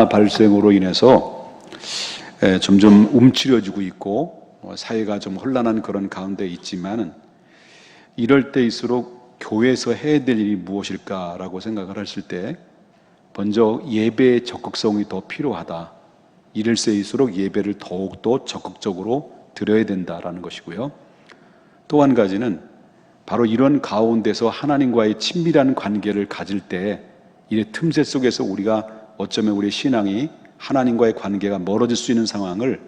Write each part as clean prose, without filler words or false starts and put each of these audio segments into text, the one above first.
코로나 발생으로 인해서 점점 움츠려지고 있고 사회가 좀 혼란한 그런 가운데 있지만은 이럴 때일수록 교회에서 해야 될 일이 무엇일까라고 생각을 했을 때 먼저 예배의 적극성이 더 필요하다. 이럴 때일수록 예배를 더욱더 적극적으로 드려야 된다라는 것이고요. 또 한 가지는 바로 이런 가운데서 하나님과의 친밀한 관계를 가질 때 이 틈새 속에서 우리가 어쩌면 우리의 신앙이 하나님과의 관계가 멀어질 수 있는 상황을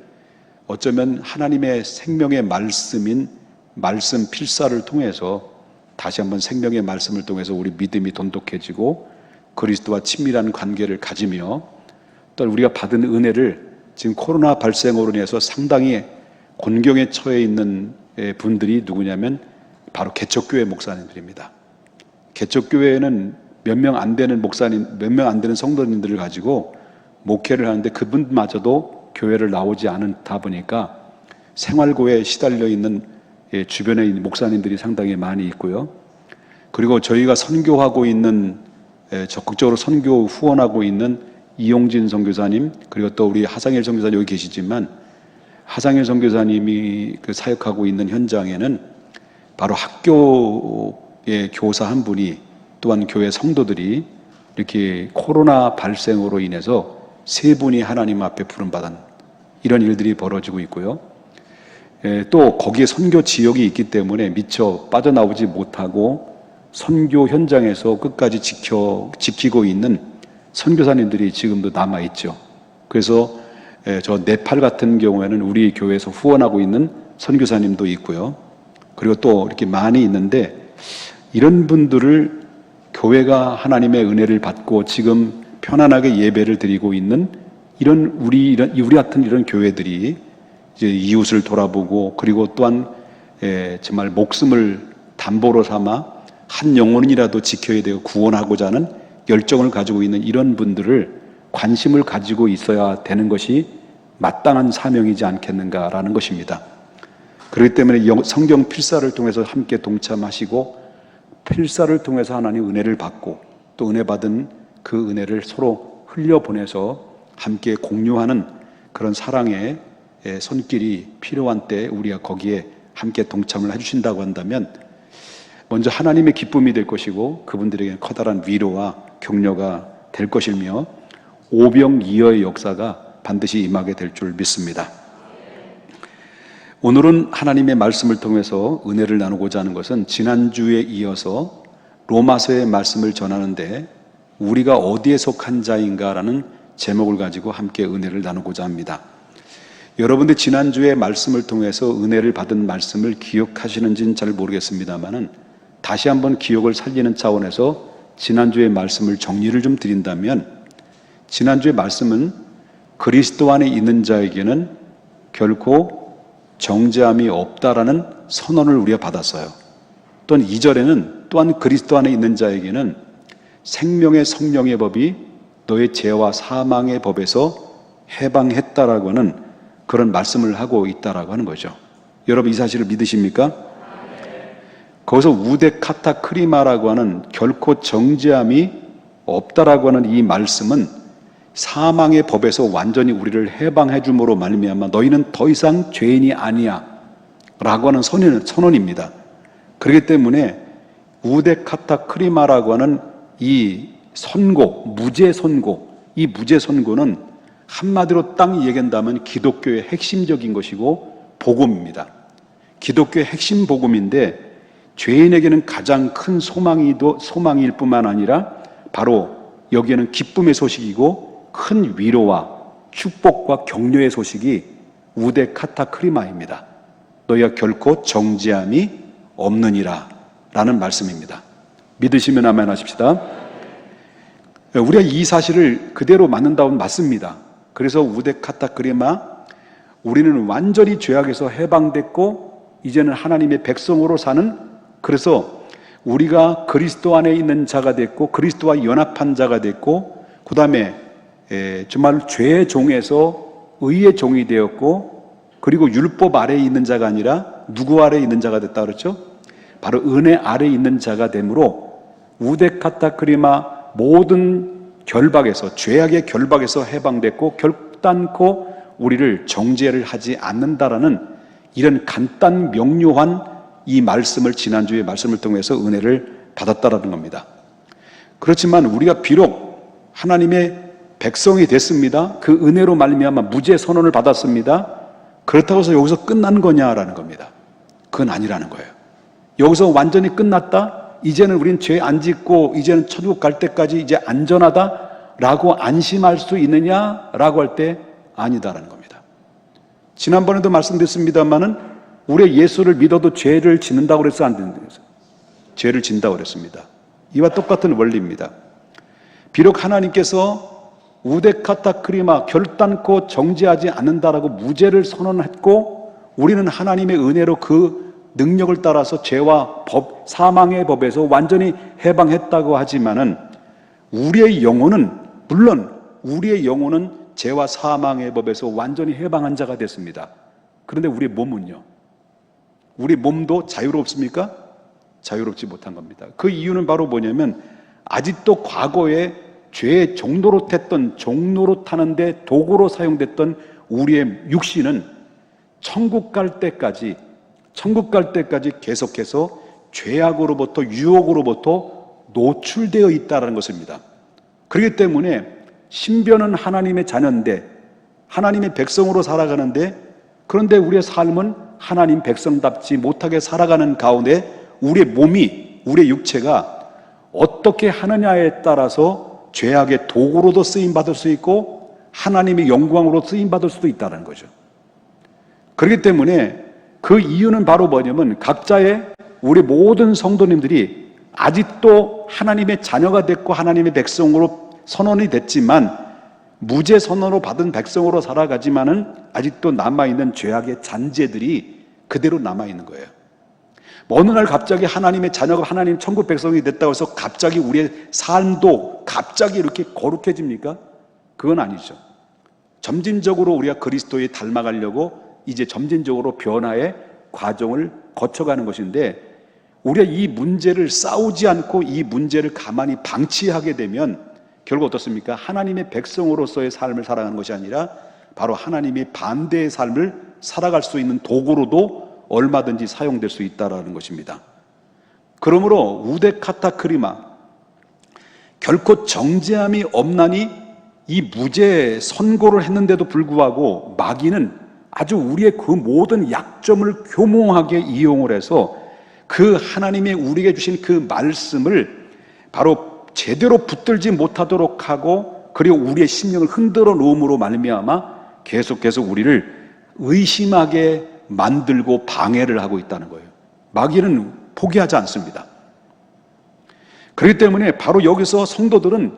어쩌면 하나님의 생명의 말씀인 말씀 필사를 통해서 다시 한번 생명의 말씀을 통해서 우리 믿음이 돈독해지고 그리스도와 친밀한 관계를 가지며 또 우리가 받은 은혜를 지금 코로나 발생으로 인해서 상당히 곤경에 처해 있는 분들이 누구냐면 바로 개척교회 목사님들입니다. 개척교회에는 몇 명 안 되는 목사님, 몇 명 안 되는 성도님들을 가지고 목회를 하는데 그분마저도 교회를 나오지 않다 보니까 생활고에 시달려 있는 주변에 있는 목사님들이 상당히 많이 있고요. 그리고 저희가 선교하고 있는 적극적으로 선교 후원하고 있는 이용진 선교사님, 그리고 또 우리 하상일 선교사님 여기 계시지만 하상일 선교사님이 그 사역하고 있는 현장에는 바로 학교의 교사 한 분이 또한 교회 성도들이 이렇게 코로나 발생으로 인해서 세 분이 하나님 앞에 부름받은 이런 일들이 벌어지고 있고요. 또 거기에 선교 지역이 있기 때문에 미처 빠져나오지 못하고 선교 현장에서 끝까지 지키고 있는 선교사님들이 지금도 남아있죠. 그래서 저 네팔 같은 경우에는 우리 교회에서 후원하고 있는 선교사님도 있고요. 그리고 또 이렇게 많이 있는데 이런 분들을 교회가 하나님의 은혜를 받고 지금 편안하게 예배를 드리고 있는 이런 우리 같은 이런 교회들이 이제 이웃을 돌아보고 그리고 또한 정말 목숨을 담보로 삼아 한 영혼이라도 지켜야 되고 구원하고자 하는 열정을 가지고 있는 이런 분들을 관심을 가지고 있어야 되는 것이 마땅한 사명이지 않겠는가라는 것입니다. 그렇기 때문에 성경 필사를 통해서 함께 동참하시고 필사를 통해서 하나님 은혜를 받고 또 은혜 받은 그 은혜를 서로 흘려보내서 함께 공유하는 그런 사랑의 손길이 필요한 때 우리가 거기에 함께 동참을 해주신다고 한다면 먼저 하나님의 기쁨이 될 것이고 그분들에게 커다란 위로와 격려가 될 것이며 오병이어의 역사가 반드시 임하게 될 줄 믿습니다. 오늘은 하나님의 말씀을 통해서 은혜를 나누고자 하는 것은 지난주에 이어서 로마서의 말씀을 전하는데 우리가 어디에 속한 자인가라는 제목을 가지고 함께 은혜를 나누고자 합니다. 여러분들 지난주에 말씀을 통해서 은혜를 받은 말씀을 기억하시는지는 잘 모르겠습니다만은 다시 한번 기억을 살리는 차원에서 지난주의 말씀을 정리를 좀 드린다면 지난주의 말씀은 그리스도 안에 있는 자에게는 결코 정죄함이 없다라는 선언을 우리가 받았어요. 또한 2절에는 또한 그리스도 안에 있는 자에게는 생명의 성령의 법이 너의 죄와 사망의 법에서 해방했다라고 하는 그런 말씀을 하고 있다라고 하는 거죠. 여러분 이 사실을 믿으십니까? 거기서 우데카타크리마라고 하는 결코 정죄함이 없다라고 하는 이 말씀은 사망의 법에서 완전히 우리를 해방해 줌으로 말미암아 너희는 더 이상 죄인이 아니야 라고 하는 선언입니다. 그렇기 때문에 우데카타크리마라고 하는 이 선고, 무죄 선고, 이 무죄 선고는 한마디로 딱 얘기한다면 기독교의 핵심적인 것이고 복음입니다. 기독교의 핵심 복음인데 죄인에게는 가장 큰 소망일 뿐만 아니라 바로 여기에는 기쁨의 소식이고 큰 위로와 축복과 격려의 소식이 우데카타크리마입니다. 너희가 결코 정죄함이 없느니라 라는 말씀입니다. 믿으시면 아멘 하십시다. 우리가 이 사실을 그대로 맞는다면 맞습니다. 그래서 우데카타크리마 우리는 완전히 죄악에서 해방됐고 이제는 하나님의 백성으로 사는 그래서 우리가 그리스도 안에 있는 자가 됐고 그리스도와 연합한 자가 됐고 그 다음에 정말 죄의 종에서 의의 종이 되었고 그리고 율법 아래에 있는 자가 아니라 누구 아래에 있는 자가 됐다 그랬죠? 바로 은혜 아래에 있는 자가 되므로 우데카타크리마 모든 결박에서, 죄악의 결박에서 해방됐고 결단코 우리를 정죄를 하지 않는다라는 이런 간단 명료한 이 말씀을 지난주에 말씀을 통해서 은혜를 받았다라는 겁니다. 그렇지만 우리가 비록 하나님의 백성이 됐습니다. 그 은혜로 말미암아 무죄 선언을 받았습니다. 그렇다고 해서 여기서 끝난 거냐라는 겁니다. 그건 아니라는 거예요. 여기서 완전히 끝났다? 이제는 우린 죄 안 짓고 이제는 천국 갈 때까지 이제 안전하다라고 안심할 수 있느냐라고 할 때 아니다라는 겁니다. 지난번에도 말씀드렸습니다만은 우리의 예수를 믿어도 죄를 짓는다고 그래서 안 된다고 그랬어요. 죄를 진다고 그랬습니다. 이와 똑같은 원리입니다. 비록 하나님께서 우데카타크리마 결단코 정죄하지 않는다라고 무죄를 선언했고 우리는 하나님의 은혜로 그 능력을 따라서 죄와 법, 사망의 법에서 완전히 해방했다고 하지만은 우리의 영혼은, 물론 우리의 영혼은 죄와 사망의 법에서 완전히 해방한 자가 됐습니다. 그런데 우리의 몸은요? 우리 몸도 자유롭습니까? 자유롭지 못한 겁니다. 그 이유는 바로 뭐냐면 아직도 과거에 죄의 종노릇 하는데 도구로 사용됐던 우리의 육신은 천국 갈 때까지 계속해서 죄악으로부터 유혹으로부터 노출되어 있다는 것입니다. 그렇기 때문에 신변은 하나님의 자녀인데 하나님의 백성으로 살아가는데 그런데 우리의 삶은 하나님 백성답지 못하게 살아가는 가운데 우리의 몸이, 우리의 육체가 어떻게 하느냐에 따라서 죄악의 도구로도 쓰임받을 수 있고 하나님의 영광으로 쓰임받을 수도 있다는 거죠. 그렇기 때문에 그 이유는 바로 뭐냐면 각자의 우리 모든 성도님들이 아직도 하나님의 자녀가 됐고 하나님의 백성으로 선언이 됐지만 무죄 선언으로 받은 백성으로 살아가지만은 아직도 남아있는 죄악의 잔재들이 그대로 남아있는 거예요. 어느 날 갑자기 하나님의 자녀가 하나님 천국 백성이 됐다고 해서 갑자기 우리의 삶도 갑자기 이렇게 거룩해집니까? 그건 아니죠. 점진적으로 우리가 그리스도에 닮아가려고 이제 점진적으로 변화의 과정을 거쳐가는 것인데 우리가 이 문제를 싸우지 않고 이 문제를 가만히 방치하게 되면 결국 어떻습니까? 하나님의 백성으로서의 삶을 살아가는 것이 아니라 바로 하나님의 반대의 삶을 살아갈 수 있는 도구로도 얼마든지 사용될 수 있다는 것입니다. 그러므로 우데카타크리마 결코 정죄함이 없나니 이 무죄 선고를 했는데도 불구하고 마귀는 아주 우리의 그 모든 약점을 교묘하게 이용을 해서 그 하나님의 우리에게 주신 그 말씀을 바로 제대로 붙들지 못하도록 하고 그리고 우리의 심령을 흔들어 놓음으로 말미암아 계속해서 우리를 의심하게 만들고 방해를 하고 있다는 거예요. 마귀는 포기하지 않습니다. 그렇기 때문에 바로 여기서 성도들은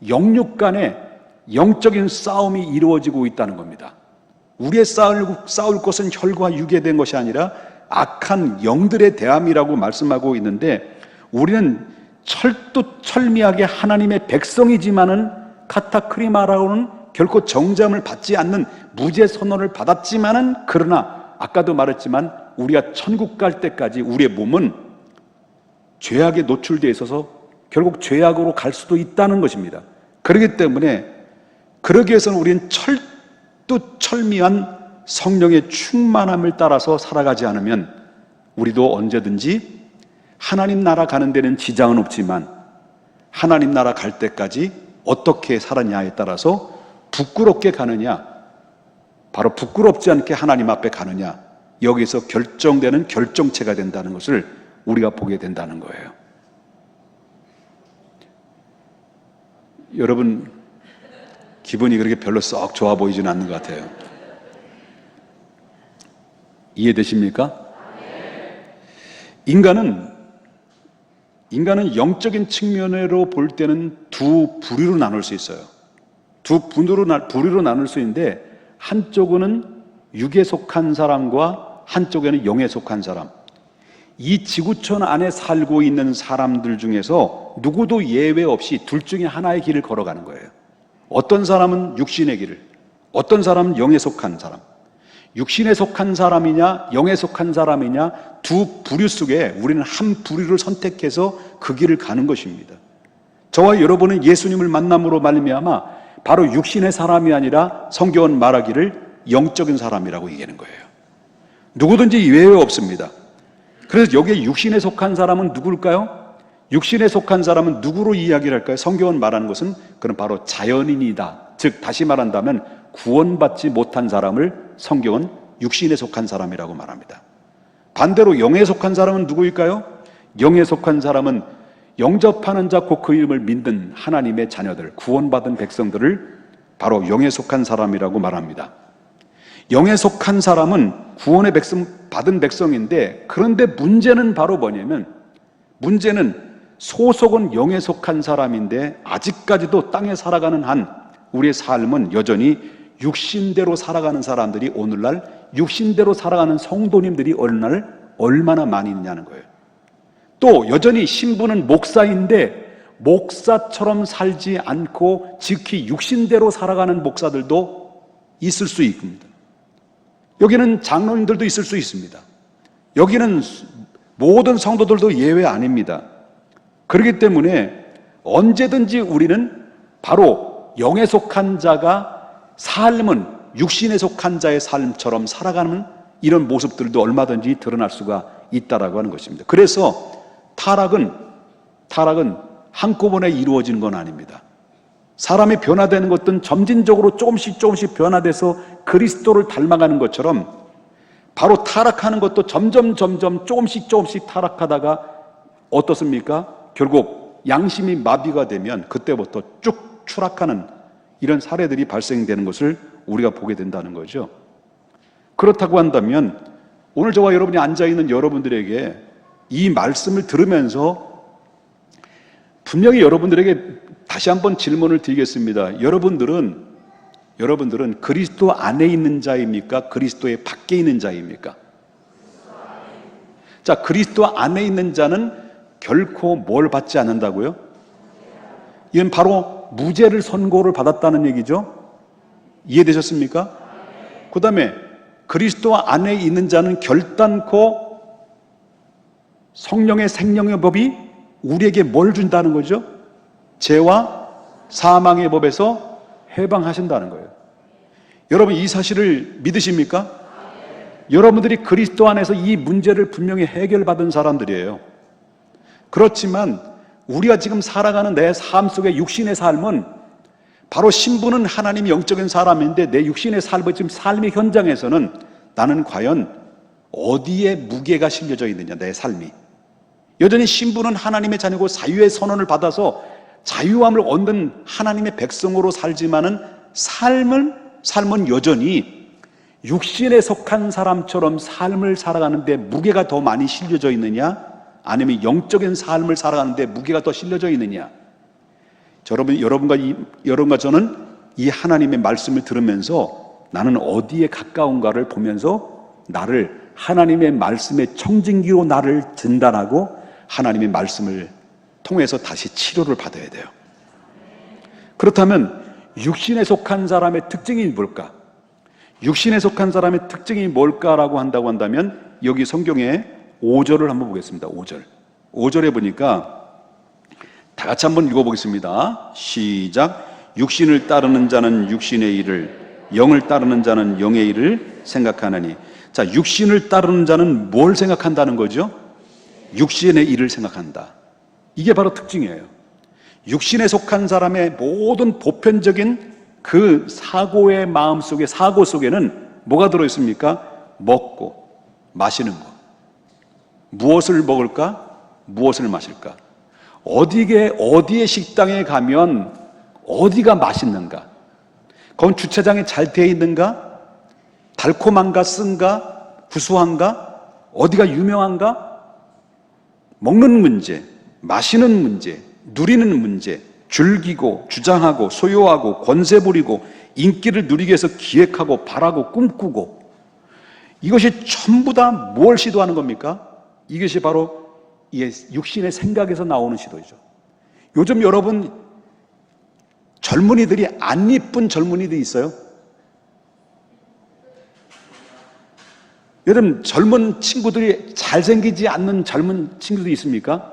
영육 간에 영적인 싸움이 이루어지고 있다는 겁니다. 우리의 싸울 것은 혈과 육에 된 것이 아니라 악한 영들의 대함이라고 말씀하고 있는데 우리는 철두철미하게 하나님의 백성이지만은 카타크리마라고는 결코 정죄함을 받지 않는 무죄 선언을 받았지만은 그러나 아까도 말했지만 우리가 천국 갈 때까지 우리의 몸은 죄악에 노출되어 있어서 결국 죄악으로 갈 수도 있다는 것입니다. 그렇기 때문에 그러기 위해서는 우리는 철두철미한 성령의 충만함을 따라서 살아가지 않으면 우리도 언제든지 하나님 나라 가는 데는 지장은 없지만 하나님 나라 갈 때까지 어떻게 살았냐에 따라서 부끄럽게 가느냐 바로 부끄럽지 않게 하나님 앞에 가느냐 여기서 결정되는 결정체가 된다는 것을 우리가 보게 된다는 거예요. 여러분 기분이 그렇게 별로 썩 좋아 보이지는 않는 것 같아요. 이해되십니까? 인간은 영적인 측면으로 볼 때는 두 부류로 나눌 수 있어요. 두 부류로 나눌 수 있는데 한쪽은 육에 속한 사람과 한쪽에는 영에 속한 사람. 이 지구촌 안에 살고 있는 사람들 중에서 누구도 예외 없이 둘 중에 하나의 길을 걸어가는 거예요. 어떤 사람은 육신의 길을, 어떤 사람은 영에 속한 사람. 육신에 속한 사람이냐 영에 속한 사람이냐 두 부류 속에 우리는 한 부류를 선택해서 그 길을 가는 것입니다. 저와 여러분은 예수님을 만남으로 말미암아 바로 육신의 사람이 아니라 성경은 말하기를 영적인 사람이라고 얘기하는 거예요. 누구든지 예외 없습니다. 그래서 여기에 육신에 속한 사람은 누굴까요? 육신에 속한 사람은 누구로 이야기를 할까요? 성경은 말하는 것은 그는 바로 자연인이다. 즉 다시 말한다면 구원받지 못한 사람을 성경은 육신에 속한 사람이라고 말합니다. 반대로 영에 속한 사람은 누구일까요? 영에 속한 사람은 영접하는 자 곧 그 이름을 믿는 하나님의 자녀들, 구원받은 백성들을 바로 영에 속한 사람이라고 말합니다. 영에 속한 사람은 구원의 백성, 받은 백성인데, 그런데 문제는 바로 뭐냐면, 문제는 소속은 영에 속한 사람인데 아직까지도 땅에 살아가는 한 우리의 삶은 여전히 육신대로 살아가는 사람들이 오늘날 육신대로 살아가는 성도님들이 오늘날 얼마나 많이 있냐는 거예요. 또 여전히 신부는 목사인데 목사처럼 살지 않고 지극히 육신대로 살아가는 목사들도 있을 수 있습니다. 여기는 장로님들도 있을 수 있습니다. 여기는 모든 성도들도 예외 아닙니다. 그렇기 때문에 언제든지 우리는 바로 영에 속한 자가 삶은 육신에 속한 자의 삶처럼 살아가는 이런 모습들도 얼마든지 드러날 수가 있다라고 하는 것입니다. 그래서 타락은 한꺼번에 이루어지는 건 아닙니다. 사람이 변화되는 것은 점진적으로 조금씩 변화돼서 그리스도를 닮아가는 것처럼 바로 타락하는 것도 점점 조금씩 타락하다가 어떻습니까? 결국 양심이 마비가 되면 그때부터 쭉 추락하는 이런 사례들이 발생되는 것을 우리가 보게 된다는 거죠. 그렇다고 한다면 오늘 저와 여러분이 앉아있는 여러분들에게 이 말씀을 들으면서 분명히 여러분들에게 다시 한번 질문을 드리겠습니다. 여러분들은 그리스도 안에 있는 자입니까? 그리스도의 밖에 있는 자입니까? 자, 그리스도 안에 있는 자는 결코 뭘 받지 않는다고요? 이건 바로 무죄를 선고를 받았다는 얘기죠. 이해되셨습니까? 그 다음에 그리스도 안에 있는 자는 결단코 성령의 생명의 법이 우리에게 뭘 준다는 거죠? 죄와 사망의 법에서 해방하신다는 거예요. 여러분 이 사실을 믿으십니까? 여러분들이 그리스도 안에서 이 문제를 분명히 해결받은 사람들이에요. 그렇지만 우리가 지금 살아가는 내 삶 속의 육신의 삶은 바로 신부는 하나님이 영적인 사람인데 내 육신의 삶의 지금 삶의 현장에서는 나는 과연 어디에 무게가 실려져 있느냐, 내 삶이. 여전히 신부는 하나님의 자녀고 자유의 선언을 받아서 자유함을 얻는 하나님의 백성으로 살지만은 삶은 여전히 육신에 속한 사람처럼 삶을 살아가는데 무게가 더 많이 실려져 있느냐, 아니면 영적인 삶을 살아가는데 무게가 더 실려져 있느냐. 여러분과 저는 이 하나님의 말씀을 들으면서 나는 어디에 가까운가를 보면서 나를 하나님의 말씀의 청진기로 나를 진단하고 하나님의 말씀을 통해서 다시 치료를 받아야 돼요. 그렇다면 육신에 속한 사람의 특징이 뭘까? 육신에 속한 사람의 특징이 뭘까라고 한다면 여기 성경에 5절을 한번 보겠습니다. 5절에 보니까 다 같이 한번 읽어보겠습니다. 시작. 육신을 따르는 자는 육신의 일을, 영을 따르는 자는 영의 일을 생각하느니. 자, 육신을 따르는 자는 뭘 생각한다는 거죠? 육신의 일을 생각한다. 이게 바로 특징이에요. 육신에 속한 사람의 모든 보편적인 그 사고의 마음속에, 사고 속에는 뭐가 들어있습니까? 먹고 마시는 것. 무엇을 먹을까? 무엇을 마실까? 어디에 식당에 가면 어디가 맛있는가? 거기 주차장이 잘 되어 있는가? 달콤한가? 쓴가? 구수한가? 어디가 유명한가? 먹는 문제, 마시는 문제, 누리는 문제, 즐기고 주장하고 소유하고 권세 부리고 인기를 누리기 위해서 기획하고 바라고 꿈꾸고, 이것이 전부 다 뭘 시도하는 겁니까? 이것이 바로 육신의 생각에서 나오는 시도이죠. 요즘 여러분 젊은이들이 안 이쁜 젊은이들이 있어요. 여러분 젊은 친구들이 잘생기지 않는 젊은 친구들이 있습니까?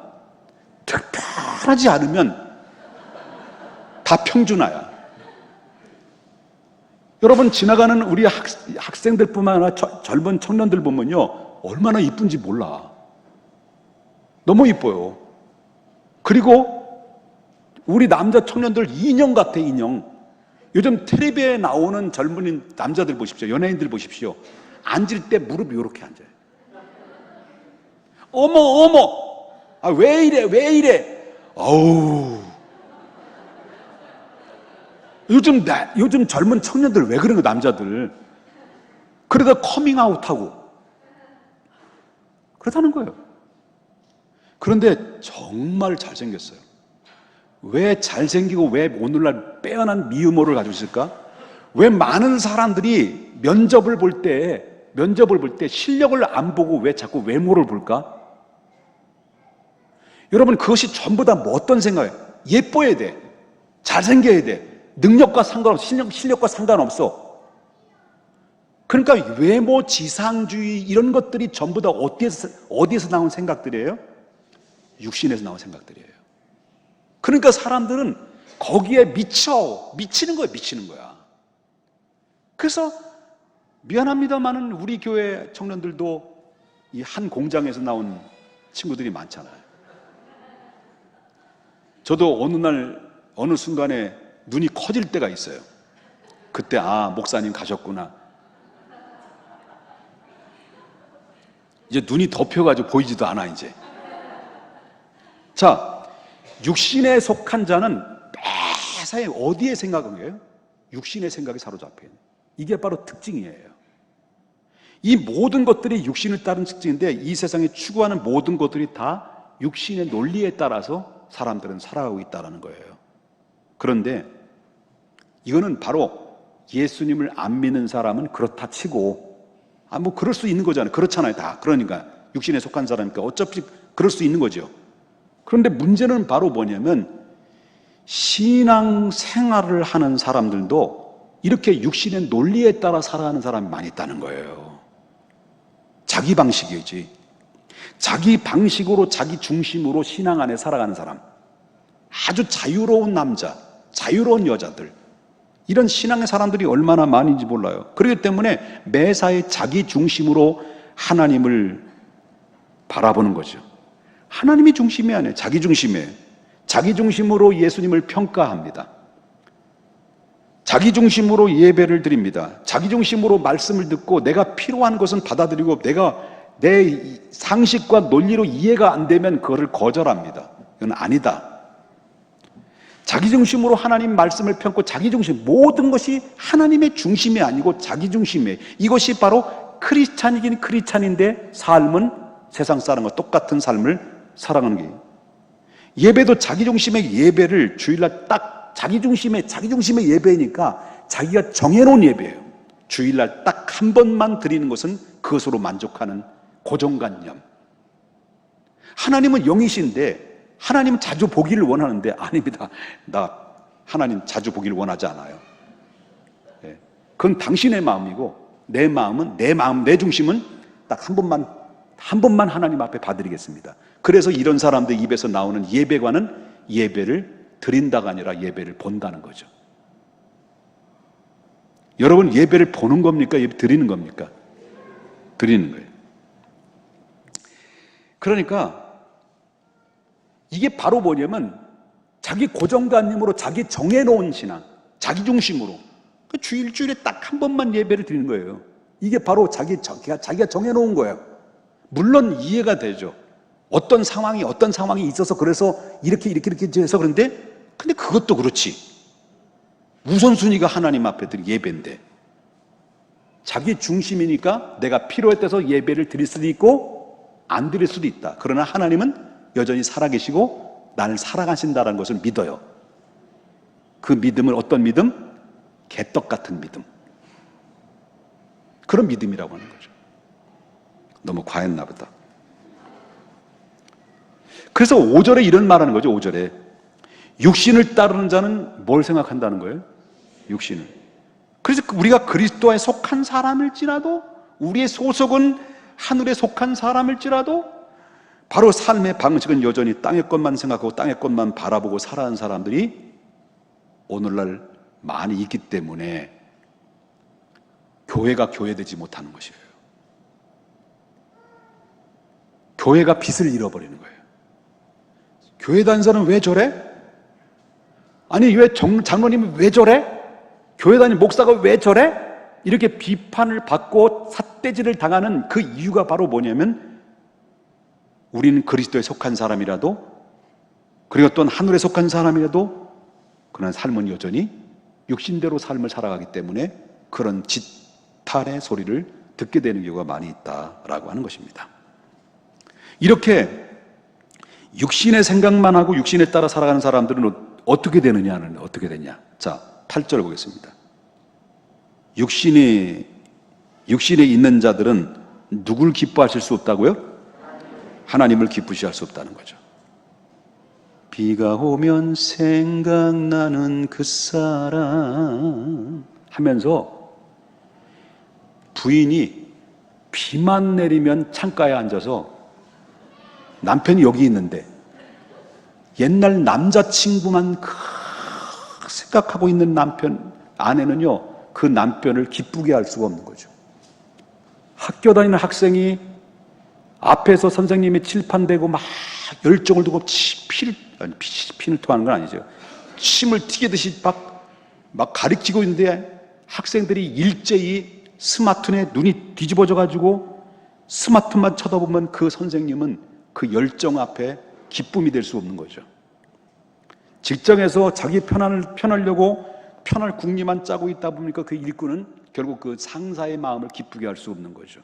특별하지 않으면 다 평준화야. 여러분, 지나가는 우리 학생들뿐만 아니라 젊은 청년들 보면요, 얼마나 이쁜지 몰라. 너무 이뻐요. 그리고 우리 남자 청년들 인형 같아, 인형. 요즘 텔레비에 나오는 젊은 남자들 보십시오. 연예인들 보십시오. 앉을 때 무릎이 이렇게 앉아요. 어머, 어머! 아, 왜 이래, 왜 이래? 어우. 요즘 젊은 청년들 왜 그런 거, 남자들. 그러다 커밍아웃하고. 그렇다는 거예요. 그런데 정말 잘생겼어요. 왜 잘생기고 왜 오늘날 빼어난 미유모를 가지고 있을까? 왜 많은 사람들이 면접을 볼 때 실력을 안 보고 왜 자꾸 외모를 볼까? 여러분, 그것이 전부 다 뭐 어떤 생각이에요? 예뻐야 돼. 잘생겨야 돼. 능력과 상관없어. 실력과 상관없어. 그러니까 외모 지상주의 이런 것들이 전부 다 어디에서 나온 생각들이에요? 육신에서 나온 생각들이에요. 그러니까 사람들은 거기에 미치는 거야. 그래서 미안합니다만은 우리 교회 청년들도 이 한 공장에서 나온 친구들이 많잖아요. 저도 어느 순간에 눈이 커질 때가 있어요. 그때 목사님 가셨구나. 이제 눈이 덮여가지고 보이지도 않아 이제. 자, 육신에 속한 자는 매사에 어디에 생각한 거예요? 육신의 생각이 사로잡혀 있는. 이게 바로 특징이에요. 이 모든 것들이 육신을 따른 특징인데 이 세상에 추구하는 모든 것들이 다 육신의 논리에 따라서 사람들은 살아가고 있다는 거예요. 그런데 이거는 바로 예수님을 안 믿는 사람은 그렇다 치고 뭐 그럴 수 있는 거잖아요. 그렇잖아요, 다. 그러니까 육신에 속한 사람이니까 어차피 그럴 수 있는 거죠. 그런데 문제는 바로 뭐냐면 신앙 생활을 하는 사람들도 이렇게 육신의 논리에 따라 살아가는 사람이 많이 있다는 거예요. 자기 방식이지. 자기 방식으로 자기 중심으로 신앙 안에 살아가는 사람, 아주 자유로운 남자, 자유로운 여자들, 이런 신앙의 사람들이 얼마나 많은지 몰라요. 그렇기 때문에 매사에 자기 중심으로 하나님을 바라보는 거죠. 하나님이 중심이 아니에요. 자기 중심이에요. 자기 중심으로 예수님을 평가합니다. 자기 중심으로 예배를 드립니다. 자기 중심으로 말씀을 듣고 내가 필요한 것은 받아들이고 내가 내 상식과 논리로 이해가 안 되면 그거를 거절합니다. 이건 아니다. 자기 중심으로 하나님 말씀을 펴고 자기 중심, 모든 것이 하나님의 중심이 아니고 자기 중심이에요. 이것이 바로 크리스찬이긴 크리스찬인데 삶은 세상 사람과 똑같은 삶을 살아가는 게, 예배도 자기 중심의 예배를 주일날 딱 자기 중심의 예배니까 자기가 정해놓은 예배예요. 주일날 딱 한 번만 드리는 것은 그것으로 만족하는 고정관념. 하나님은 영이신데 하나님은 자주 보기를 원하는데 아닙니다. 나 하나님 자주 보기를 원하지 않아요. 그건 당신의 마음이고 내 마음은 내 중심은 딱 한 번만 하나님 앞에 봐드리겠습니다. 그래서 이런 사람들 입에서 나오는 예배관은 예배를 드린다가 아니라 예배를 본다는 거죠. 여러분, 예배를 보는 겁니까? 예배 드리는 겁니까? 드리는 거예요. 그러니까 이게 바로 뭐냐면 자기 고정관념으로 자기 정해놓은 신앙, 자기 중심으로 일주일에 딱 한 번만 예배를 드리는 거예요. 이게 바로 자기가 정해놓은 거예요. 물론 이해가 되죠. 어떤 상황이 있어서 그래서 이렇게 해서 그런데 근데 그것도 그렇지. 우선순위가 하나님 앞에 드릴 예배인데 자기 중심이니까 내가 필요에 따라서 예배를 드릴 수도 있고 안 드릴 수도 있다. 그러나 하나님은 여전히 살아계시고 나를 사랑하신다는 것을 믿어요. 그 믿음은 어떤 믿음? 개떡 같은 믿음. 그런 믿음이라고 하는 거죠. 너무 과했나 보다. 그래서 5절에 이런 말하는 거죠. 5절에 육신을 따르는 자는 뭘 생각한다는 거예요? 육신을. 그래서 우리가 그리스도에 속한 사람일지라도, 우리의 소속은 하늘에 속한 사람일지라도 바로 삶의 방식은 여전히 땅의 것만 생각하고 땅의 것만 바라보고 살아가는 사람들이 오늘날 많이 있기 때문에 교회가 교회되지 못하는 것이에요. 교회가 빛을 잃어버리는 거예요. 교회 다니는 사람은 왜 저래? 아니 왜 장로님이 왜 저래? 교회 다니는 목사가 왜 저래? 이렇게 비판을 받고 삿대질을 당하는 그 이유가 바로 뭐냐면 우리는 그리스도에 속한 사람이라도 그리고 또한 하늘에 속한 사람이라도 그런 삶은 여전히 육신대로 삶을 살아가기 때문에 그런 지탄의 소리를 듣게 되는 경우가 많이 있다라고 하는 것입니다. 이렇게 육신의 생각만 하고 육신에 따라 살아가는 사람들은 어떻게 되느냐는 어떻게 되냐. 자, 8절 보겠습니다. 육신에 있는 자들은 누굴 기뻐하실 수 없다고요? 하나님을 기쁘시할 수 없다는 거죠. 비가 오면 생각나는 그 사람 하면서 부인이 비만 내리면 창가에 앉아서 남편이 여기 있는데 옛날 남자친구만 생각하고 있는 아내는요 그 남편을 기쁘게 할 수가 없는 거죠. 학교 다니는 학생이 앞에서 선생님이 칠판대고 막 열정을 두고 피를 토하는 건 아니죠. 침을 튀기듯이 막 가리키고 있는데 학생들이 일제히 스마트폰에 눈이 뒤집어져 가지고 스마트폰만 쳐다보면 그 선생님은 그 열정 앞에 기쁨이 될 수 없는 거죠. 직장에서 자기 편하려고 편할 궁리만 짜고 있다 보니까 그 일꾼은 결국 그 상사의 마음을 기쁘게 할 수 없는 거죠.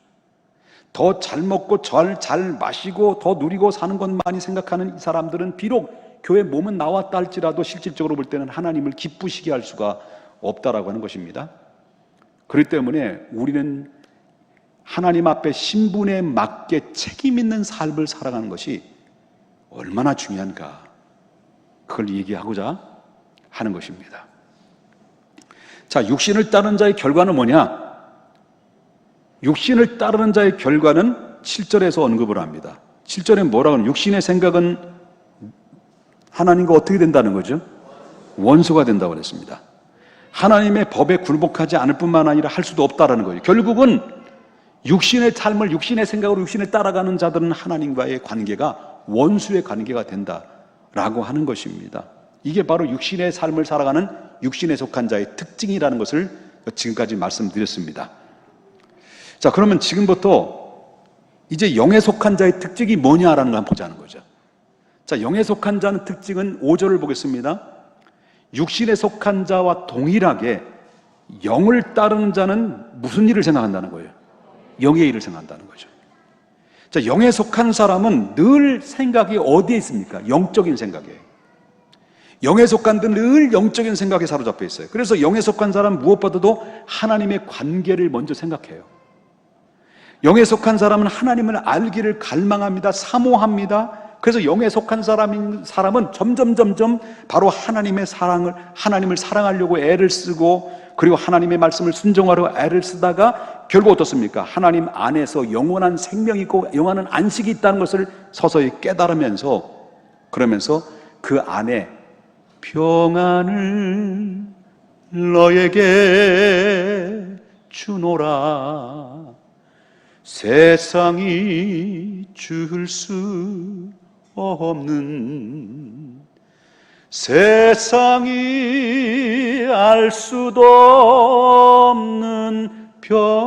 더 잘 먹고 잘 마시고 더 누리고 사는 것만이 생각하는 이 사람들은 비록 교회 몸은 나왔다 할지라도 실질적으로 볼 때는 하나님을 기쁘시게 할 수가 없다라고 하는 것입니다. 그렇기 때문에 우리는 하나님 앞에 신분에 맞게 책임 있는 삶을 살아가는 것이 얼마나 중요한가 그걸 얘기하고자 하는 것입니다. 자, 육신을 따르는 자의 결과는 뭐냐? 육신을 따르는 자의 결과는 7절에서 언급을 합니다. 7절에 뭐라고 하면 육신의 생각은 하나님과 어떻게 된다는 거죠? 원수가 된다고 그랬습니다. 하나님의 법에 굴복하지 않을 뿐만 아니라 할 수도 없다라는 거예요. 결국은 육신의 삶을 육신의 생각으로 육신을 따라가는 자들은 하나님과의 관계가 원수의 관계가 된다라고 하는 것입니다. 이게 바로 육신의 삶을 살아가는 육신에 속한 자의 특징이라는 것을 지금까지 말씀드렸습니다. 자, 그러면 지금부터 이제 영에 속한 자의 특징이 뭐냐라는 걸 한번 보자는 거죠. 자, 영에 속한 자는 특징은 5절을 보겠습니다. 육신에 속한 자와 동일하게 영을 따르는 자는 무슨 일을 생각한다는 거예요? 영의 일을 생각한다는 거죠. 자, 영에 속한 사람은 늘 생각이 어디에 있습니까? 영적인 생각이에요. 영에 속한 자는 늘 영적인 생각에 사로잡혀 있어요. 그래서 영에 속한 사람은 무엇보다도 하나님의 관계를 먼저 생각해요. 영에 속한 사람은 하나님을 알기를 갈망합니다. 사모합니다. 그래서 영에 속한 사람은 점점 바로 하나님을 사랑하려고 애를 쓰고 그리고 하나님의 말씀을 순종하려고 애를 쓰다가 결국 어떻습니까? 하나님 안에서 영원한 생명이 있고 영원한 안식이 있다는 것을 서서히 깨달으면서 그러면서 그 안에 평안을 너에게 주노라 세상이 줄 수 없는 세상이 알 수도 없는 평안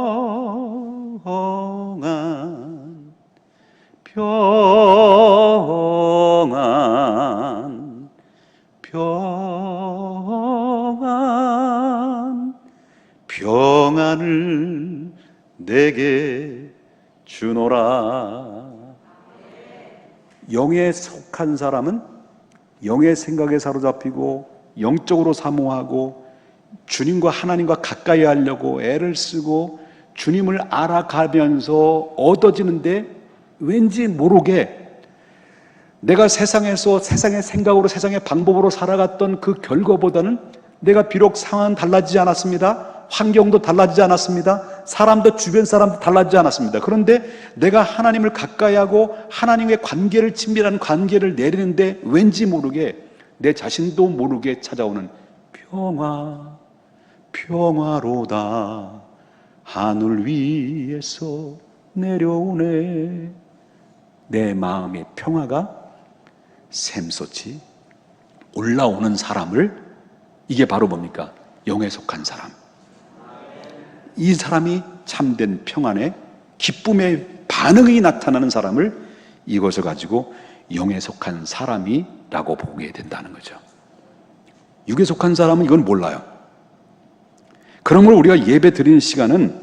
평안을 내게 주노라. 영에 속한 사람은 영의 생각에 사로잡히고 영적으로 사모하고 주님과 하나님과 가까이 하려고 애를 쓰고 주님을 알아가면서 얻어지는데 왠지 모르게 내가 세상에서 세상의 생각으로 세상의 방법으로 살아갔던 그 결과보다는 내가 비록 상황은 달라지지 않았습니다. 환경도 달라지지 않았습니다. 사람도 주변 사람도 달라지지 않았습니다. 그런데 내가 하나님을 가까이하고 하나님의 관계를 친밀한 관계를 내리는데 왠지 모르게 내 자신도 모르게 찾아오는 평화 평화로다 하늘 위에서 내려오네. 내 마음의 평화가 샘솟이 올라오는 사람을, 이게 바로 뭡니까? 영에 속한 사람. 이 사람이 참된 평안의 기쁨의 반응이 나타나는 사람을 이것을 가지고 영에 속한 사람이라고 보게 된다는 거죠. 육에 속한 사람은 이건 몰라요. 그런 걸 우리가 예배 드리는 시간은,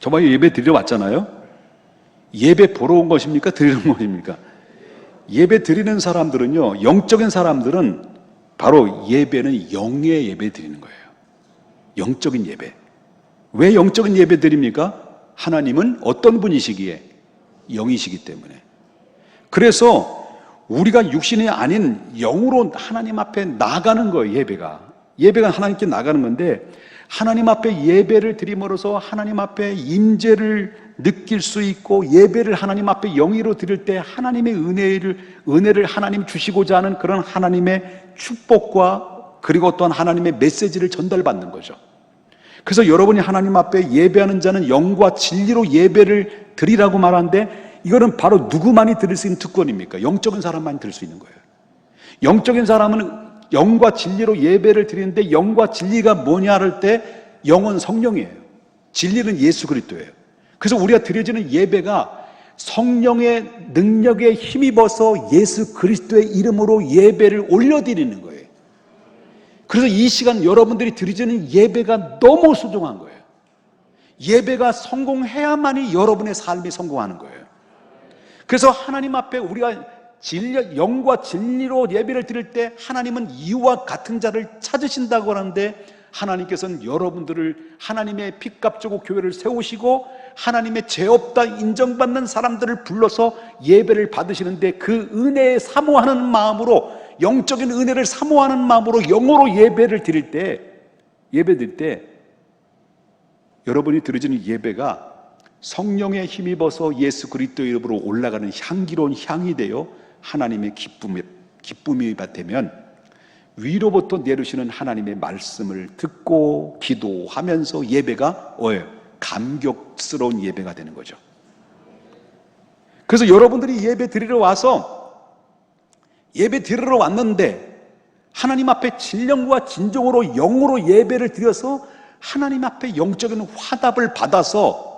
저번에 예배 드리러 왔잖아요. 예배 보러 온 것입니까? 드리는 것입니까? 예배 드리는 사람들은요, 영적인 사람들은 바로 예배는 영의 예배 드리는 거예요. 영적인 예배. 왜 영적인 예배 드립니까? 하나님은 어떤 분이시기에? 영이시기 때문에. 그래서 우리가 육신이 아닌 영으로 하나님 앞에 나가는 거예요. 예배가 하나님께 나가는 건데, 하나님 앞에 예배를 드림으로써 하나님 앞에 임재를 느낄 수 있고, 예배를 하나님 앞에 영으로 드릴 때 하나님의 은혜를 하나님 주시고자 하는 그런 하나님의 축복과, 그리고 또한 하나님의 메시지를 전달받는 거죠. 그래서 여러분이 하나님 앞에 예배하는 자는 영과 진리로 예배를 드리라고 말하는데, 이거는 바로 누구만이 들을 수 있는 특권입니까? 영적인 사람만이 들을 수 있는 거예요. 영적인 사람은 영과 진리로 예배를 드리는데, 영과 진리가 뭐냐 할 때 영은 성령이에요. 진리는 예수 그리스도예요. 그래서 우리가 드려지는 예배가 성령의 능력에 힘입어서 예수 그리스도의 이름으로 예배를 올려드리는 거예요. 그래서 이 시간 여러분들이 드리지는 예배가 너무 소중한 거예요. 예배가 성공해야만이 여러분의 삶이 성공하는 거예요. 그래서 하나님 앞에 우리가 영과 진리로 예배를 드릴 때 하나님은 이와 같은 자를 찾으신다고 하는데, 하나님께서는 여러분들을 하나님의 핏값 주고 교회를 세우시고 하나님의 죄 없다 인정받는 사람들을 불러서 예배를 받으시는데, 그 은혜에 사모하는 마음으로, 영적인 은혜를 사모하는 마음으로 영으로 예배를 드릴 때, 여러분이 드려지는 예배가 성령에 힘입어서 예수 그리스도의 이름으로 올라가는 향기로운 향이 되어 하나님의 기쁨이 되면, 위로부터 내려오시는 하나님의 말씀을 듣고 기도하면서 예배가 감격스러운 예배가 되는 거죠. 그래서 여러분들이 예배 드리러 왔는데, 하나님 앞에 진령과 진정으로 영으로 예배를 드려서 하나님 앞에 영적인 화답을 받아서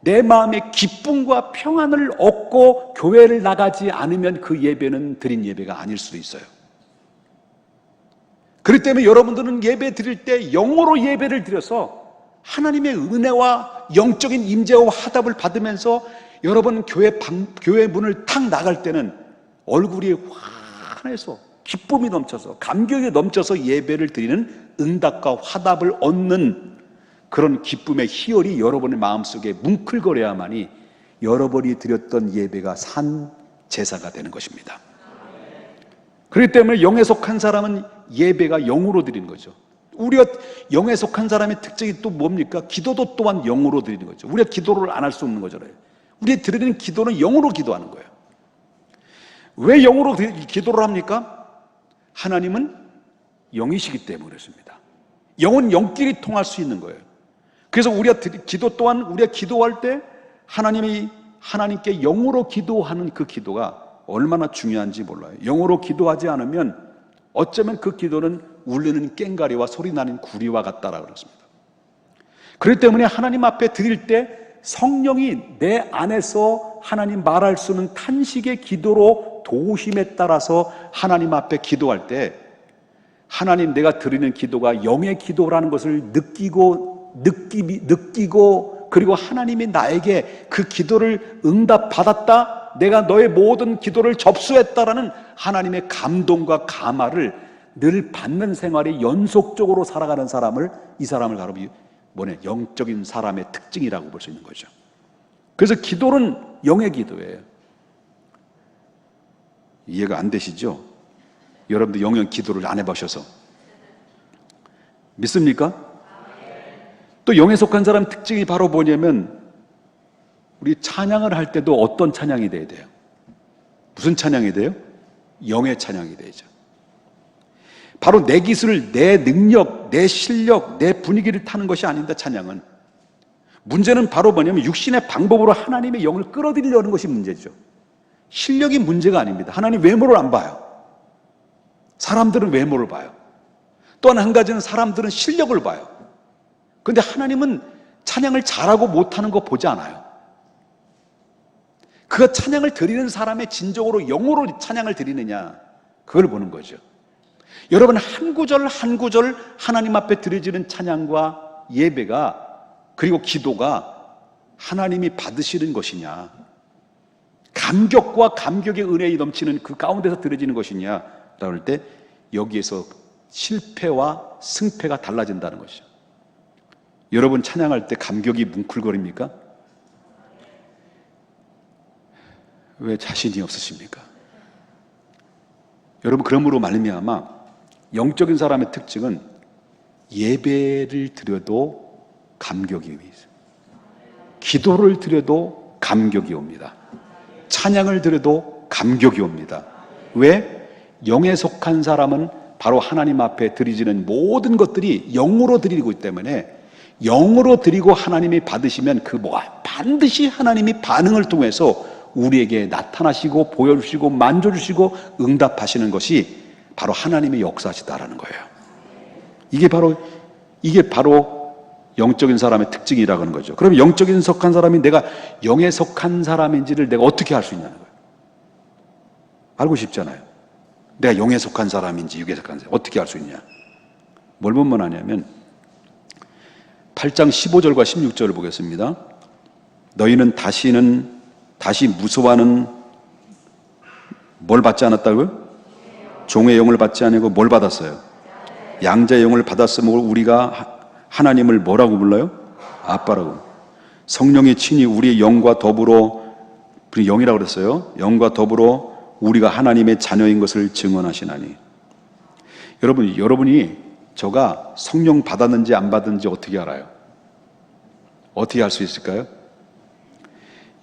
내 마음의 기쁨과 평안을 얻고 교회를 나가지 않으면 그 예배는 드린 예배가 아닐 수도 있어요. 그렇기 때문에 여러분들은 예배 드릴 때 영으로 예배를 드려서 하나님의 은혜와 영적인 임재와 화답을 받으면서 여러분 교회 문을 탁 나갈 때는 얼굴이 환해서 기쁨이 넘쳐서 감격이 넘쳐서 예배를 드리는 응답과 화답을 얻는 그런 기쁨의 희열이 여러분의 마음속에 뭉클거려야만이 여러분이 드렸던 예배가 산 제사가 되는 것입니다. 그렇기 때문에 영에 속한 사람은 예배가 영으로 드리는 거죠. 우리가 영에 속한 사람의 특징이 또 뭡니까? 기도도 또한 영으로 드리는 거죠. 우리가 기도를 안 할 수 없는 거잖아요. 우리가 드리는 기도는 영으로 기도하는 거예요. 왜 영으로 기도를 합니까? 하나님은 영이시기 때문에 그렇습니다. 영은 영끼리 통할 수 있는 거예요. 그래서 우리가 기도 또한, 우리가 기도할 때 하나님께 영으로 기도하는 그 기도가 얼마나 중요한지 몰라요. 영어로 기도하지 않으면 어쩌면 그 기도는 울리는 꽹과리와 소리나는 구리와 같다라고 그랬습니다. 그렇기 때문에 하나님 앞에 드릴 때 성령이 내 안에서 하나님 말할 수 없는 탄식의 기도로 도우심에 따라서 하나님 앞에 기도할 때, 하나님 내가 드리는 기도가 영의 기도라는 것을 느끼고 그리고 하나님이 나에게 그 기도를 응답받았다, 내가 너의 모든 기도를 접수했다라는 하나님의 감동과 감화를 늘 받는 생활이 연속적으로 살아가는 사람을, 이 사람을 바로 영적인 사람의 특징이라고 볼 수 있는 거죠. 그래서 기도는 영의 기도예요. 이해가 안 되시죠? 여러분들 영영 기도를 안 해보셔서 믿습니까? 또 영에 속한 사람 특징이 바로 뭐냐면, 우리 찬양을 할 때도 어떤 찬양이 돼야 돼요? 무슨 찬양이 돼요? 영의 찬양이 되죠. 바로 내 기술, 내 능력, 내 실력, 내 분위기를 타는 것이 아닙니다. 찬양은. 문제는 바로 뭐냐면 육신의 방법으로 하나님의 영을 끌어들이려는 것이 문제죠. 실력이 문제가 아닙니다. 하나님 외모를 안 봐요. 사람들은 외모를 봐요. 또한 한 가지는 사람들은 실력을 봐요. 그런데 하나님은 찬양을 잘하고 못하는 거 보지 않아요. 그 찬양을 드리는 사람의 진정으로 영으로 찬양을 드리느냐, 그걸 보는 거죠. 여러분, 한 구절 한 구절 하나님 앞에 드려지는 찬양과 예배가, 그리고 기도가 하나님이 받으시는 것이냐, 감격과 감격의 은혜에 넘치는 그 가운데서 드려지는 것이냐 라고 할 때, 여기에서 실패와 승패가 달라진다는 것이죠. 여러분, 찬양할 때 감격이 뭉클거립니까? 왜 자신이 없으십니까? 여러분, 그러므로 말미암아 영적인 사람의 특징은 예배를 드려도 감격이 있어요. 기도를 드려도 감격이 옵니다. 찬양을 드려도 감격이 옵니다. 왜? 영에 속한 사람은 바로 하나님 앞에 드리지는 모든 것들이 영으로 드리고 있기 때문에, 영으로 드리고 하나님이 받으시면 그 뭐가 반드시 하나님이 반응을 통해서 우리에게 나타나시고 보여주시고 만져주시고 응답하시는 것이 바로 하나님의 역사시다라는 거예요. 이게 바로 영적인 사람의 특징이라고 하는 거죠. 그럼 영적인 속한 사람이 내가 영에 속한 사람인지를 내가 어떻게 알 수 있냐는 거예요. 알고 싶잖아요. 내가 영에 속한 사람인지 육에 속한 사람인지 어떻게 알 수 있냐. 뭘 보면 아냐면 8장 15절과 16절을 보겠습니다. 너희는 다시 무서워하는 뭘 받지 않았다고요? 종의 영을 받지 않고 뭘 받았어요? 양자의 영을 받았으므로 우리가 하나님을 뭐라고 불러요? 아빠라고. 성령이 친히 우리의 영과 더불어, 영이라고 그랬어요. 영과 더불어 우리가 하나님의 자녀인 것을 증언하시나니. 여러분이 저가 성령 받았는지 안 받았는지 어떻게 알아요? 어떻게 알 수 있을까요?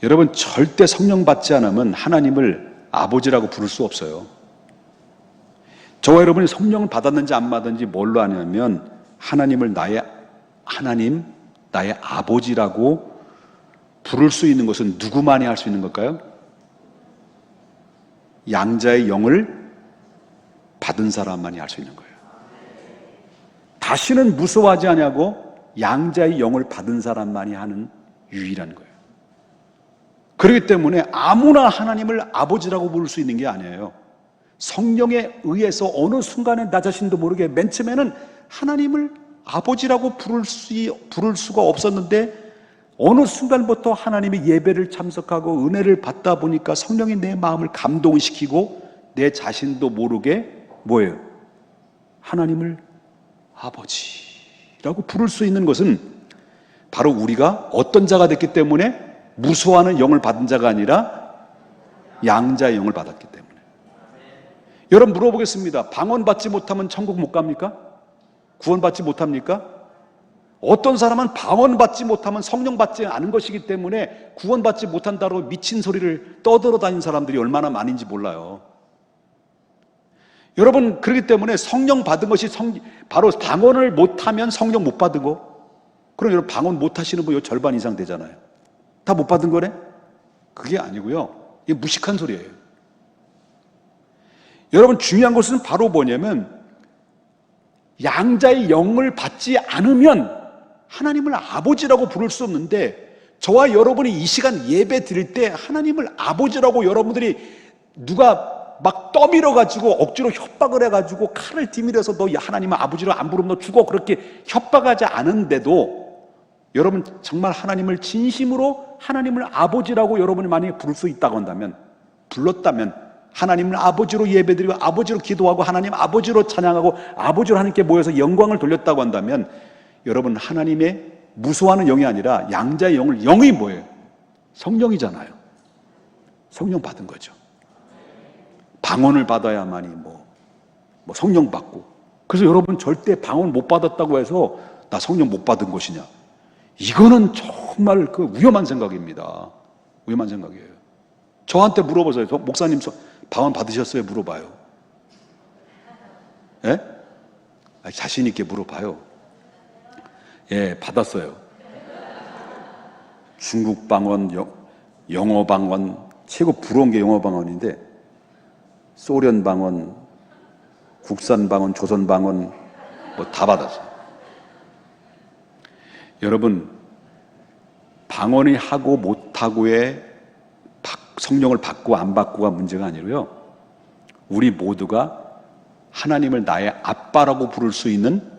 여러분, 절대 성령 받지 않으면 하나님을 아버지라고 부를 수 없어요. 저와 여러분이 성령을 받았는지 안 받았는지 뭘로 아냐면, 하나님을 나의 아버지라고 부를 수 있는 것은 누구만이 할 수 있는 걸까요? 양자의 영을 받은 사람만이 할 수 있는 거예요. 다시는 무서워하지 않냐고 양자의 영을 받은 사람만이 하는 유일한 거예요. 그렇기 때문에 아무나 하나님을 아버지라고 부를 수 있는 게 아니에요. 성령에 의해서 어느 순간에 나 자신도 모르게 맨 처음에는 하나님을 아버지라고 부를 수가 없었는데, 어느 순간부터 하나님의 예배를 참석하고 은혜를 받다 보니까 성령이 내 마음을 감동시키고 내 자신도 모르게 뭐예요? 하나님을 아버지라고 부를 수 있는 것은 바로 우리가 어떤 자가 됐기 때문에, 무서워하는 영을 받은 자가 아니라 양자의 영을 받았기 때문에. 여러분, 물어보겠습니다. 방언받지 못하면 천국 못 갑니까? 구원받지 못합니까? 어떤 사람은 방언받지 못하면 성령 받지 않은 것이기 때문에 구원받지 못한다고 미친 소리를 떠들어 다니는 사람들이 얼마나 많은지 몰라요. 여러분, 그렇기 때문에 성령 받은 것이 바로 방언을 못하면 성령 못 받은 거. 그럼 여러분, 방언 못하시는 분 절반 이상 되잖아요. 다 못 받은 거네? 그게 아니고요. 이게 무식한 소리예요. 여러분, 중요한 것은 바로 뭐냐면, 양자의 영을 받지 않으면 하나님을 아버지라고 부를 수 없는데, 저와 여러분이 이 시간 예배 드릴 때 하나님을 아버지라고 여러분들이 누가 막 떠밀어가지고 억지로 협박을 해가지고 칼을 디밀어서 너 하나님을 아버지로 안 부르면 너 죽어, 그렇게 협박하지 않은데도 여러분 정말 하나님을 진심으로 하나님을 아버지라고 여러분이 만약에 부를 수 있다고 한다면, 불렀다면, 하나님을 아버지로 예배드리고 아버지로 기도하고 하나님 아버지로 찬양하고 아버지로 하나님께 모여서 영광을 돌렸다고 한다면, 여러분 하나님의 무서워하는 영이 아니라 양자의 영이 뭐예요? 성령이잖아요. 성령 받은 거죠. 방언을 받아야만이 뭐 성령 받고. 그래서 여러분 절대 방언 못 받았다고 해서 나 성령 못 받은 것이냐, 이거는 정말 그 위험한 생각입니다. 위험한 생각이에요. 저한테 물어보세요. 목사님 방언 받으셨어요? 물어봐요. 예? 자신 있게 물어봐요. 예, 받았어요. 중국 방언, 영어 방언, 최고 부러운 게 영어 방언인데 소련 방언, 국산 방언, 조선 방언 뭐 다 받았어요. 여러분, 방언이 하고 못하고의 성령을 받고 안 받고가 문제가 아니고요. 우리 모두가 하나님을 나의 아빠라고 부를 수 있는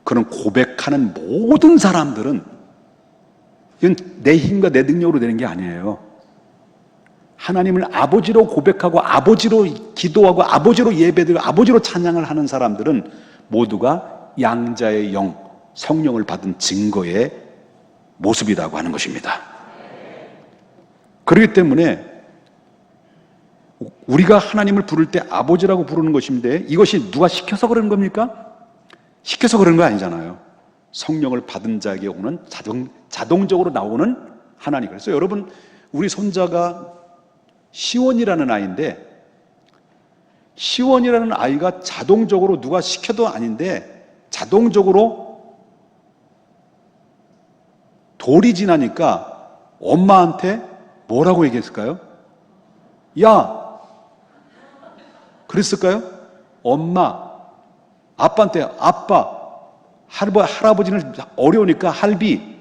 그런 고백하는 모든 사람들은 이건 내 힘과 내 능력으로 되는 게 아니에요. 하나님을 아버지로 고백하고 아버지로 기도하고 아버지로 예배드리고 아버지로 찬양을 하는 사람들은 모두가 양자의 영, 성령을 받은 증거의 모습이라고 하는 것입니다. 그렇기 때문에 우리가 하나님을 부를 때 아버지라고 부르는 것인데 이것이 누가 시켜서 그러는 겁니까? 시켜서 그러는 거 아니잖아요. 성령을 받은 자에게 오는 자동적으로 나오는 하나님. 그래서 여러분, 우리 손자가 시원이라는 아이인데, 시원이라는 아이가 자동적으로 누가 시켜도 아닌데 자동적으로 돌이 지나니까 엄마한테 뭐라고 얘기했을까요? 야! 그랬을까요? 엄마, 아빠한테 아빠, 할아버지는 어려우니까 할비.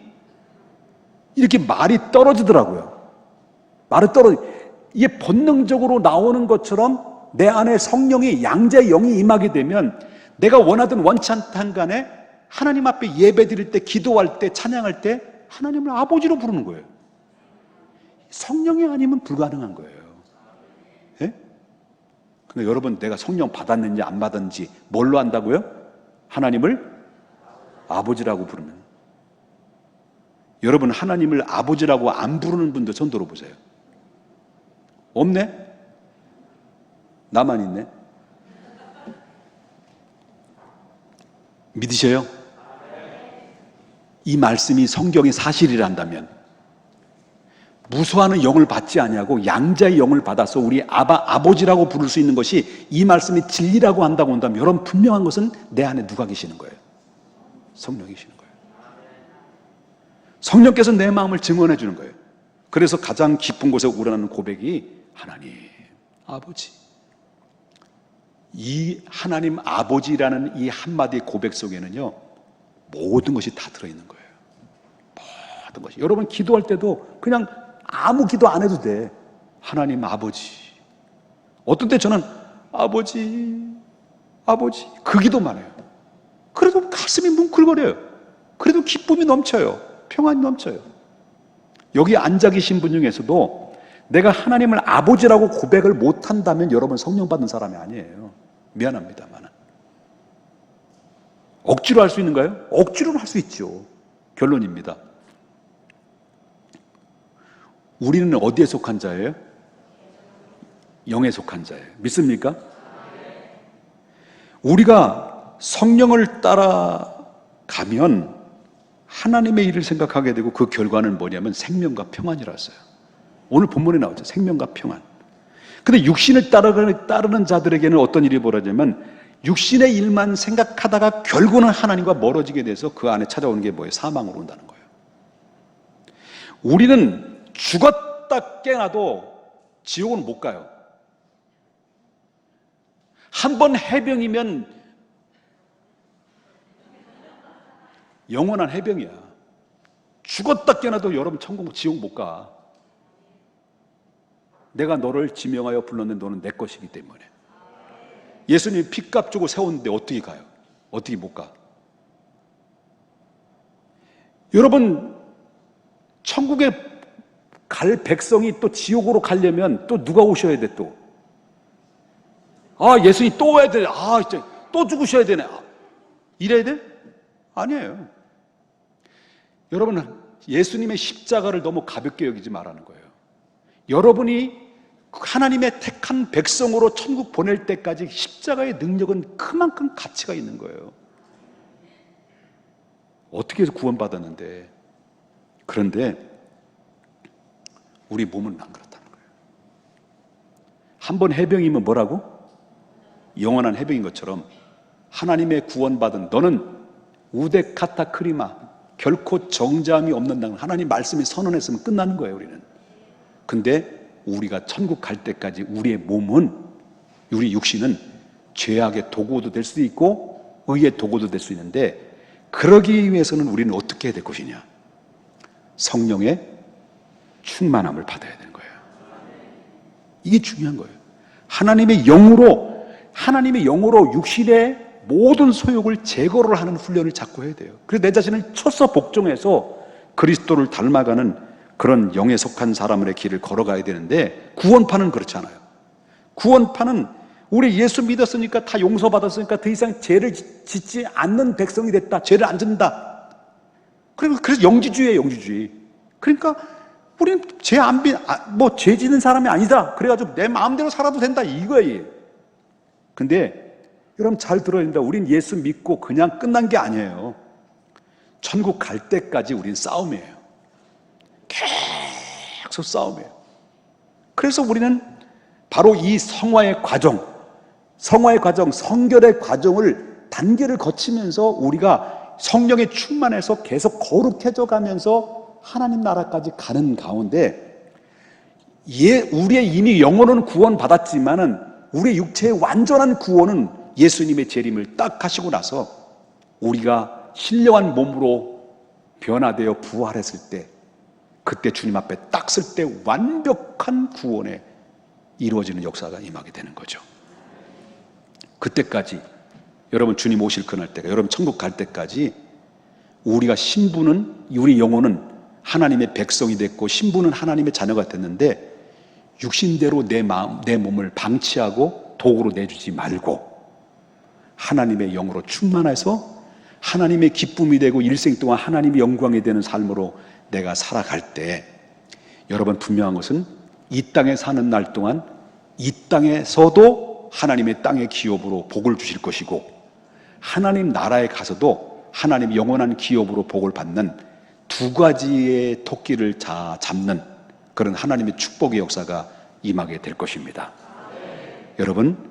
이렇게 말이 떨어지더라고요. 이게 본능적으로 나오는 것처럼 내 안에 성령이 양자의 영이 임하게 되면 내가 원하든 원치 않든 간에 하나님 앞에 예배 드릴 때, 기도할 때, 찬양할 때 하나님을 아버지로 부르는 거예요. 성령이 아니면 불가능한 거예요. 예? 근데 여러분, 내가 성령 받았는지 안 받았는지 뭘로 안다고요? 하나님을 아버지라고 부르면. 여러분, 하나님을 아버지라고 안 부르는 분들 손 들어보세요. 없네? 나만 있네? 믿으셔요? 이 말씀이 성경의 사실이란다면 무수하는 영을 받지 아니하고 양자의 영을 받아서 우리 아버지라고 부를 수 있는 것이 이 말씀이 진리라고 한다고 한다면 여러분, 분명한 것은 내 안에 누가 계시는 거예요? 성령이 계시는 거예요. 성령께서 내 마음을 증언해 주는 거예요. 그래서 가장 깊은 곳에 우러나는 고백이 하나님 아버지. 이 하나님 아버지라는 이 한마디 고백 속에는요, 모든 것이 다 들어있는 거예요. 모든 것이. 여러분, 기도할 때도 그냥 아무 기도 안 해도 돼. 하나님 아버지. 어떤 때 저는 아버지 그 기도만 해요. 그래도 가슴이 뭉클거려요. 그래도 기쁨이 넘쳐요. 평안이 넘쳐요. 여기 앉아 계신 분 중에서도 내가 하나님을 아버지라고 고백을 못한다면 여러분, 성령 받은 사람이 아니에요. 미안합니다만. 억지로 할 수 있는가요? 억지로는 할 수 있죠. 결론입니다. 우리는 어디에 속한 자예요? 영에 속한 자예요. 믿습니까? 우리가 성령을 따라가면 하나님의 일을 생각하게 되고 그 결과는 뭐냐면 생명과 평안이라서요. 오늘 본문에 나오죠. 생명과 평안. 근데 육신을 따르는 자들에게는 어떤 일이 벌어지냐면 육신의 일만 생각하다가 결국은 하나님과 멀어지게 돼서 그 안에 찾아오는 게 뭐예요? 사망으로 온다는 거예요. 우리는 죽었다 깨어나도 지옥은 못 가요. 한 번 해병이면 영원한 해병이야. 죽었다 깨어나도 여러분 지옥 못 가. 내가 너를 지명하여 불렀는데 너는 내 것이기 때문에. 예수님이 핏값 주고 세웠는데 어떻게 가요? 어떻게 못 가? 여러분, 천국에 갈 백성이 또 지옥으로 가려면 또 누가 오셔야 돼 또? 예수님 또 와야 돼. 진짜 또 죽으셔야 되네. 이래야 돼? 아니에요. 여러분, 예수님의 십자가를 너무 가볍게 여기지 말라는 거예요. 여러분이 하나님의 택한 백성으로 천국 보낼 때까지 십자가의 능력은 그만큼 가치가 있는 거예요. 어떻게 해서 구원받았는데. 그런데 우리 몸은 안 그렇다는 거예요. 한 번 해병이면 뭐라고? 영원한 해병인 것처럼 하나님의 구원받은 너는 우데 카타크리마, 결코 정잠이 없는 날, 하나님 말씀이 선언했으면 끝나는 거예요, 우리는. 근데 우리가 천국 갈 때까지 우리의 몸은, 우리 육신은 죄악의 도구도 될 수도 있고 의의 도구도 될 수 있는데, 그러기 위해서는 우리는 어떻게 해야 될 것이냐? 성령의 충만함을 받아야 되는 거예요. 이게 중요한 거예요. 하나님의 영으로 육신의 모든 소욕을 제거를 하는 훈련을 자꾸 해야 돼요. 그래서 내 자신을 처서 복종해서 그리스도를 닮아가는 그런 영에 속한 사람의 길을 걸어가야 되는데, 구원파는 그렇지 않아요. 구원파는 우리 예수 믿었으니까, 다 용서받았으니까 더 이상 죄를 짓지 않는 백성이 됐다, 죄를 안 짓는다. 그래서 영지주의예요, 영지주의. 그러니까 우리는 죄 짓는 사람이 아니다, 그래가지고 내 마음대로 살아도 된다, 이거예요. 근데 여러분 잘 들어야 된다. 우린 예수 믿고 그냥 끝난 게 아니에요. 천국 갈 때까지 우린 싸움이에요. 계속 싸움이에요. 그래서 우리는 바로 이 성화의 과정, 성결의 과정을 단계를 거치면서 우리가 성령에 충만해서 계속 거룩해져 가면서 하나님 나라까지 가는 가운데, 우리의 이미 영혼은 구원받았지만은 우리의 육체의 완전한 구원은 예수님의 재림을 딱 하시고 나서 우리가 신령한 몸으로 변화되어 부활했을 때, 그때 주님 앞에 딱 설 때 완벽한 구원에 이루어지는 역사가 임하게 되는 거죠. 그때까지, 여러분 주님 오실 그날 때가, 여러분 천국 갈 때까지 우리가 우리 영혼은 하나님의 백성이 됐고 신분은 하나님의 자녀가 됐는데, 육신대로 내 몸을 방치하고 도구로 내주지 말고 하나님의 영으로 충만해서 하나님의 기쁨이 되고 일생 동안 하나님의 영광이 되는 삶으로 내가 살아갈 때, 여러분 분명한 것은 이 땅에 사는 날 동안 이 땅에서도 하나님의 땅의 기업으로 복을 주실 것이고, 하나님 나라에 가서도 하나님의 영원한 기업으로 복을 받는 두 가지의 토끼를 잡는 그런 하나님의 축복의 역사가 임하게 될 것입니다. 여러분,